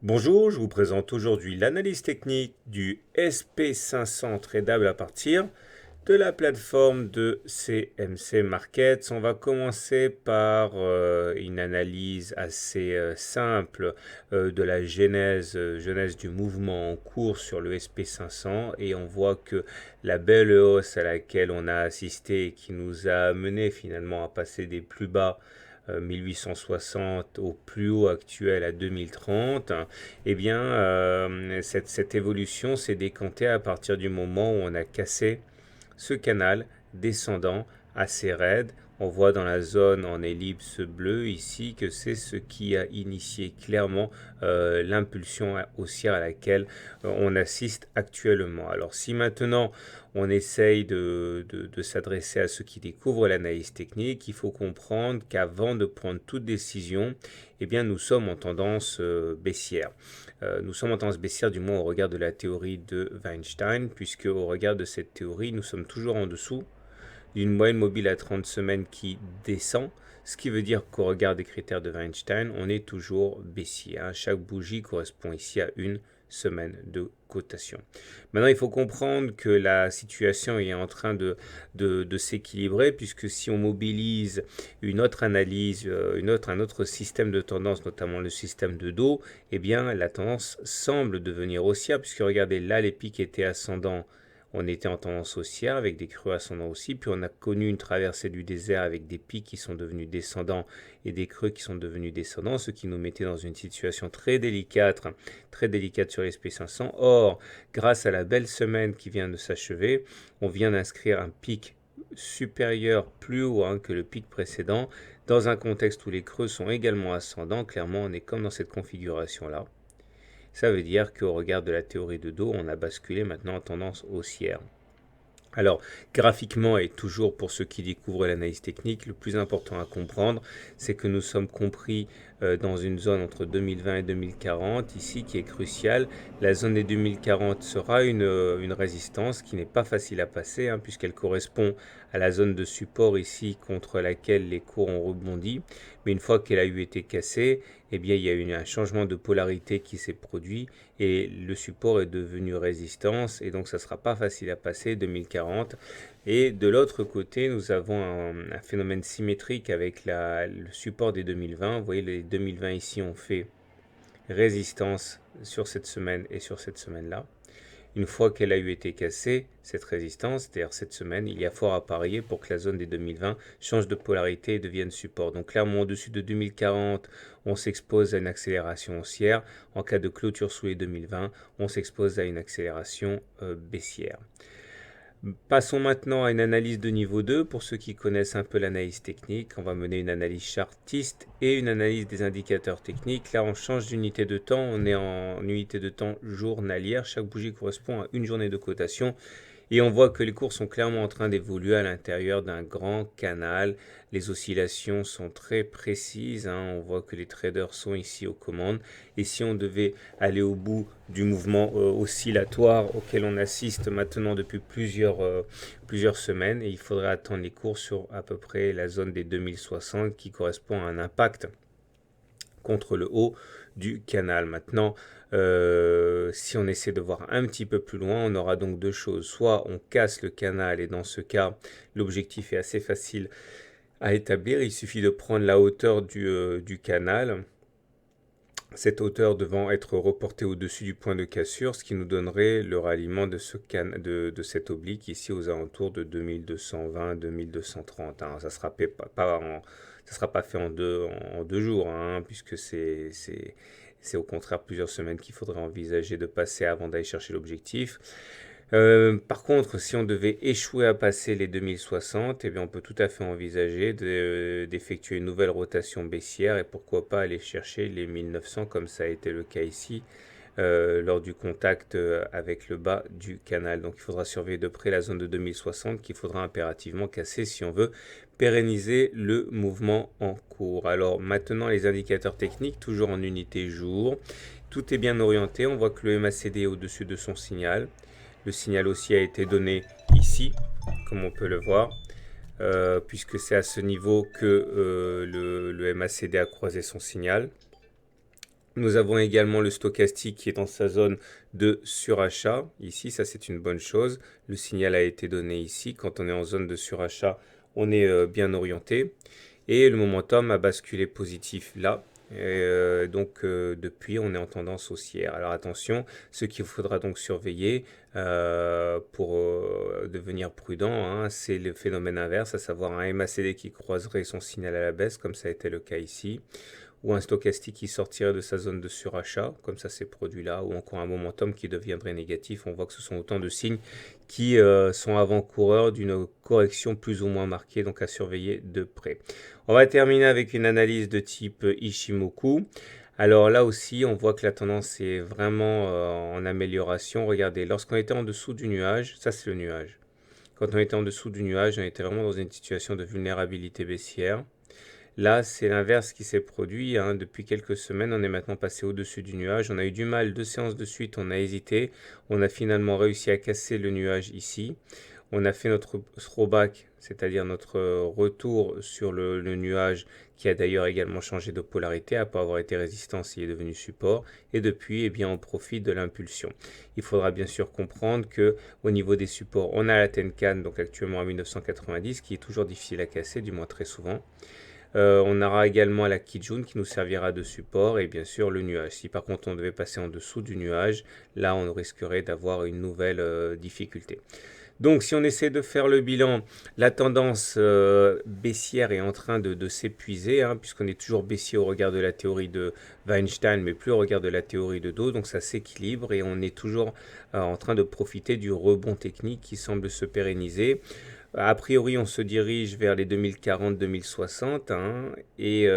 Bonjour, je vous présente aujourd'hui l'analyse technique du SP500 tradable à partir de la plateforme de CMC Markets. On va commencer par une analyse assez simple de la genèse du mouvement en cours sur le SP500 et on voit que la belle hausse à laquelle on a assisté et qui nous a amené finalement à passer des plus bas 1860 au plus haut actuel à 2030, eh bien, cette évolution s'est décantée à partir du moment où on a cassé ce canal descendant assez raide. On voit dans la zone en ellipse bleue ici que c'est ce qui a initié clairement l'impulsion haussière à laquelle on assiste actuellement. Alors si maintenant on essaye de s'adresser à ceux qui découvrent l'analyse technique, il faut comprendre qu'avant de prendre toute décision, eh bien nous sommes en tendance baissière. Nous sommes en tendance baissière du moins au regard de la théorie de Weinstein, puisque au regard de cette théorie, nous sommes toujours en dessous d'une moyenne mobile à 30 semaines qui descend, ce qui veut dire qu'au regard des critères de Weinstein, on est toujours baissier. Chaque bougie correspond ici à une semaine de cotation. Maintenant, il faut comprendre que la situation est en train de s'équilibrer, puisque si on mobilise une autre analyse, un autre système de tendance, notamment le système de dos, eh bien, la tendance semble devenir haussière, puisque regardez, là, les pics étaient ascendants. On était en tendance haussière avec des creux ascendants aussi, puis on a connu une traversée du désert avec des pics qui sont devenus descendants et des creux qui sont devenus descendants, ce qui nous mettait dans une situation très délicate sur l'SP500. Or, grâce à la belle semaine qui vient de s'achever, on vient d'inscrire un pic supérieur plus haut que le pic précédent, dans un contexte où les creux sont également ascendants. Clairement, on est comme dans cette configuration-là. Ça veut dire qu'au regard de la théorie de dos, on a basculé maintenant en tendance haussière. Alors, graphiquement et toujours pour ceux qui découvrent l'analyse technique, le plus important à comprendre, c'est que nous sommes compris dans une zone entre 2020 et 2040, ici qui est cruciale. La zone des 2040 sera une résistance qui n'est pas facile à passer, puisqu'elle correspond à la zone de support ici contre laquelle les cours ont rebondi. Mais une fois qu'elle a eu été cassée, eh bien, il y a eu un changement de polarité qui s'est produit et le support est devenu résistance et donc ça ne sera pas facile à passer 2040. Et de l'autre côté, nous avons un phénomène symétrique avec le support des 2020. Vous voyez, les 2020 ici ont fait résistance sur cette semaine et sur cette semaine-là. Une fois qu'elle a eu été cassée, cette résistance, c'est-à-dire cette semaine, il y a fort à parier pour que la zone des 2020 change de polarité et devienne support. Donc clairement, au-dessus de 2040, on s'expose à une accélération haussière. En cas de clôture sous les 2020, on s'expose à une accélération baissière. Passons maintenant à une analyse de niveau 2. Pour ceux qui connaissent un peu l'analyse technique, on va mener une analyse chartiste et une analyse des indicateurs techniques. Là, on change d'unité de temps. On est en unité de temps journalière. Chaque bougie correspond à une journée de cotation. Et on voit que les cours sont clairement en train d'évoluer à l'intérieur d'un grand canal. Les oscillations sont très précises. On voit que les traders sont ici aux commandes. Et si on devait aller au bout du mouvement oscillatoire auquel on assiste maintenant depuis plusieurs semaines, il faudrait attendre les cours sur à peu près la zone des 2060 qui correspond à un impact contre le haut du canal. Maintenant, si on essaie de voir un petit peu plus loin, on aura donc deux choses. Soit on casse le canal et dans ce cas, l'objectif est assez facile à établir. Il suffit de prendre la hauteur du canal. Cette hauteur devant être reportée au-dessus du point de cassure, ce qui nous donnerait le ralliement de cette oblique ici aux alentours de 2220-2230. Ça sera pas fait en deux jours, puisque c'est au contraire plusieurs semaines qu'il faudrait envisager de passer avant d'aller chercher l'objectif. Par contre, si on devait échouer à passer les 2060, eh bien, on peut tout à fait envisager d'effectuer une nouvelle rotation baissière et pourquoi pas aller chercher les 1900 comme ça a été le cas ici lors du contact avec le bas du canal. Donc il faudra surveiller de près la zone de 2060 qu'il faudra impérativement casser si on veut pérenniser le mouvement en cours. Alors maintenant les indicateurs techniques, toujours en unité jour. Tout est bien orienté, on voit que le MACD est au-dessus de son signal. Le signal aussi a été donné ici, comme on peut le voir, puisque c'est à ce niveau que le MACD a croisé son signal. Nous avons également le stochastique qui est dans sa zone de surachat. Ici, ça c'est une bonne chose. Le signal a été donné ici. Quand on est en zone de surachat, on est bien orienté. Et le momentum a basculé positif là. Donc depuis, on est en tendance haussière. Alors attention, ce qu'il faudra donc surveiller pour devenir prudent, hein, c'est le phénomène inverse, à savoir un MACD qui croiserait son signal à la baisse, comme ça a été le cas ici, ou un stochastique qui sortirait de sa zone de surachat, comme ça s'est produit là, ou encore un momentum qui deviendrait négatif. On voit que ce sont autant de signes qui sont avant-coureurs d'une correction plus ou moins marquée, donc à surveiller de près. On va terminer avec une analyse de type Ishimoku. Alors là aussi, on voit que la tendance est vraiment en amélioration. Regardez, lorsqu'on était en dessous du nuage, ça c'est le nuage. Quand on était en dessous du nuage, on était vraiment dans une situation de vulnérabilité baissière. Là, c'est l'inverse qui s'est produit, hein. Depuis quelques semaines, on est maintenant passé au-dessus du nuage. On a eu du mal, 2 séances de suite, on a hésité. On a finalement réussi à casser le nuage ici. On a fait notre throwback, c'est-à-dire notre retour sur le nuage, qui a d'ailleurs également changé de polarité. Après avoir été résistance, il est devenu support. Et depuis, eh bien, on profite de l'impulsion. Il faudra bien sûr comprendre que au niveau des supports, on a la Tenkan, donc actuellement à 1990, qui est toujours difficile à casser, du moins très souvent. On aura également la Kijun qui nous servira de support et bien sûr le nuage. Si par contre on devait passer en dessous du nuage, là on risquerait d'avoir une nouvelle difficulté. Donc si on essaie de faire le bilan, la tendance baissière est en train de s'épuiser, hein, puisqu'on est toujours baissier au regard de la théorie de Weinstein, mais plus au regard de la théorie de Dow, donc ça s'équilibre et on est toujours en train de profiter du rebond technique qui semble se pérenniser. A priori, on se dirige vers les 2040-2060, hein, et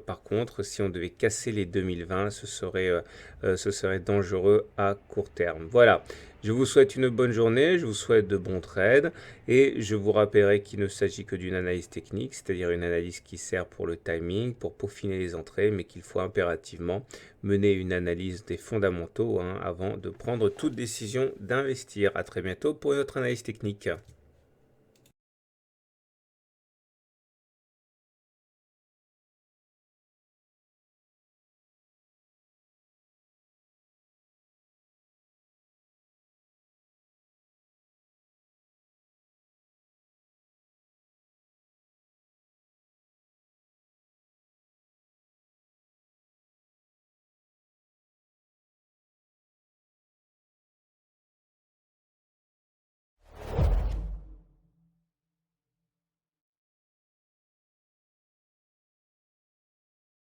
par contre, si on devait casser les 2020, ce serait dangereux à court terme. Voilà, je vous souhaite une bonne journée, je vous souhaite de bons trades, et je vous rappellerai qu'il ne s'agit que d'une analyse technique, c'est-à-dire une analyse qui sert pour le timing, pour peaufiner les entrées, mais qu'il faut impérativement mener une analyse des fondamentaux, hein, avant de prendre toute décision d'investir. À très bientôt pour une autre analyse technique.